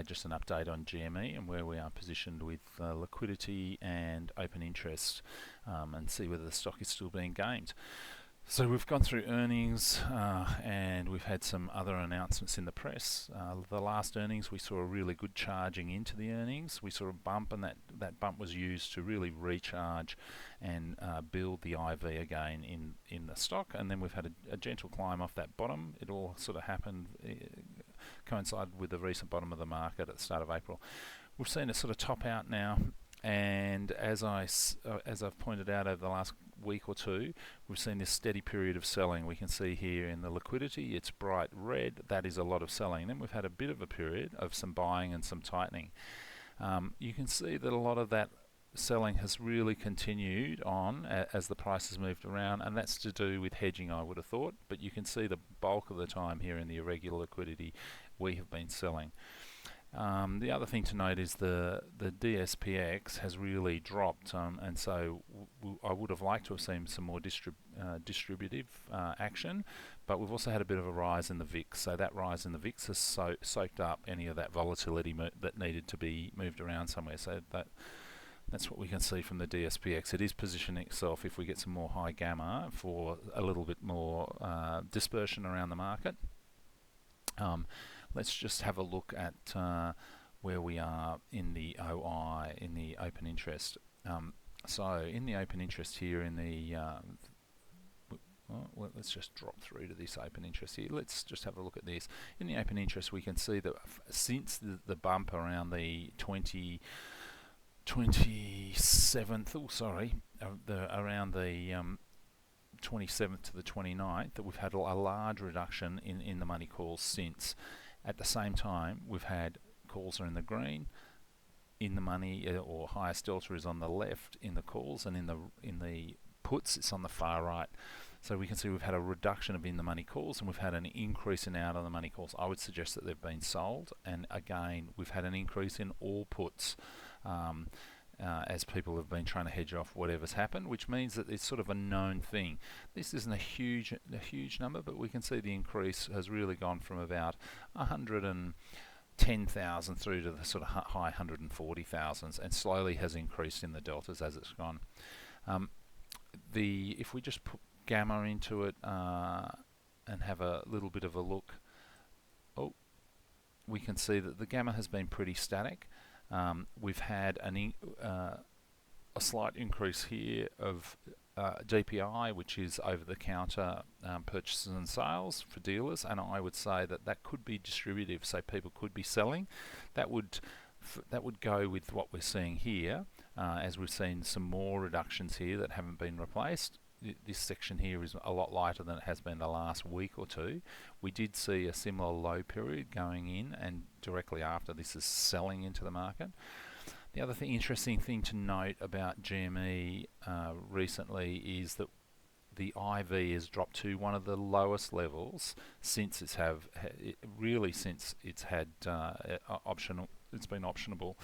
just an update on GME and where we are positioned with liquidity and open interest, and see whether the stock is still being gamed. So we've gone through earnings and we've had some other announcements in the press. The last earnings, we saw a really good charging into the earnings. We saw a bump, and that bump was used to really recharge and build the IV again in the stock. And then we've had a gentle climb off that bottom. It all sort of happened, coincided with the recent bottom of the market at the start of April. We've seen it sort of top out now. And as I've pointed out over the last week or two, we've seen this steady period of selling. We can see here in the liquidity, it's bright red. That is a lot of selling. Then we've had a bit of a period of some buying and some tightening. You can see that a lot of that selling has really continued on as the price has moved around, and that's to do with hedging, I would have thought. But you can see the bulk of the time here in the irregular liquidity, we have been selling. The other thing to note is the DSPX has really dropped, and so I would have liked to have seen some more distributive action, but we've also had a bit of a rise in the VIX. So that rise in the VIX has soaked up any of that volatility that needed to be moved around somewhere. So that's what we can see from the DSPX. It is positioning itself, if we get some more high gamma, for a little bit more dispersion around the market. Let's just have a look at where we are in the OI, in the open interest. So in the open interest here, in the well, let's just drop through to this open interest here. Let's just have a look at this. In the open interest, we can see that since the bump around the 27th, around the 27th to the 29th, that we've had a large reduction in the money calls since. At the same time, we've had calls are in the green, in the money, or highest delta is on the left in the calls, and in the puts it's on the far right. So we can see we've had a reduction of in the money calls, and we've had an increase in out of the money calls. I would suggest that they've been sold, and again we've had an increase in all puts. As people have been trying to hedge off whatever's happened, which means that it's sort of a known thing. This isn't a huge number, but we can see the increase has really gone from about 110,000 through to the sort of high 140,000s, and slowly has increased in the deltas as it's gone. If we just put gamma into it and have a little bit of a look, we can see that the gamma has been pretty static. We've had a slight increase here of DPI, which is over-the-counter purchases and sales for dealers, and I would say that could be distributive, so people could be selling. That would go with what we're seeing here, as we've seen some more reductions here that haven't been replaced. This section here is a lot lighter than it has been the last week or two. We did see a similar low period going in, and directly after this is selling into the market. The other interesting thing to note about GME recently is that the IV has dropped to one of the lowest levels since it's had optional. It's been optionable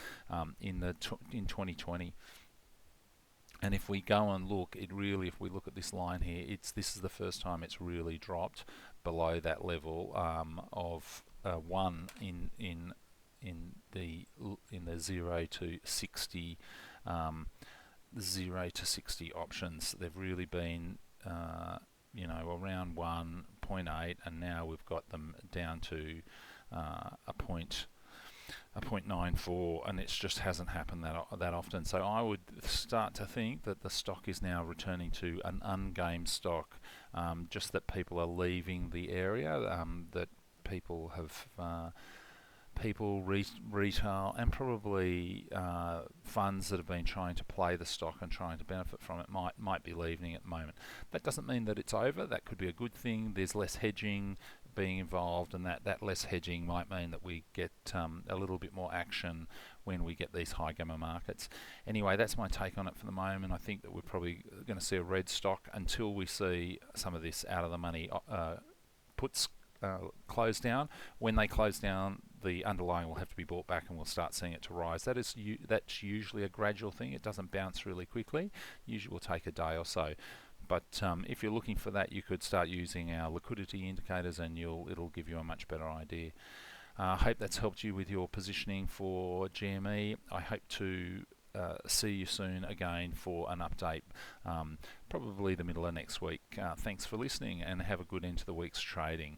in 2020. And if we go and look, if we look at this line here, this is the first time it's really dropped below that level of 1 in the 0 to 60 options. They've really been around 1.8, and now we've got them down to a 0.94, and it just hasn't happened that often. So I would start to think that the stock is now returning to an ungamed stock, just that people are leaving the area, that people have retail, and probably funds that have been trying to play the stock and trying to benefit from it might be leaving at the moment. That doesn't mean that it's over. That could be a good thing. There's less hedging being involved, and that less hedging might mean that we get a little bit more action when we get these high gamma markets. Anyway, that's my take on it for the moment. I think that we're probably going to see a red stock until we see some of this out of the money puts close down. When they close down, the underlying will have to be bought back, and we'll start seeing it to rise. That's usually a gradual thing. It doesn't bounce really quickly. Usually will take a day or so. But if you're looking for that, you could start using our liquidity indicators, and it'll give you a much better idea. I hope that's helped you with your positioning for GME. I hope to see you soon again for an update, probably the middle of next week. Thanks for listening and have a good end to the week's trading.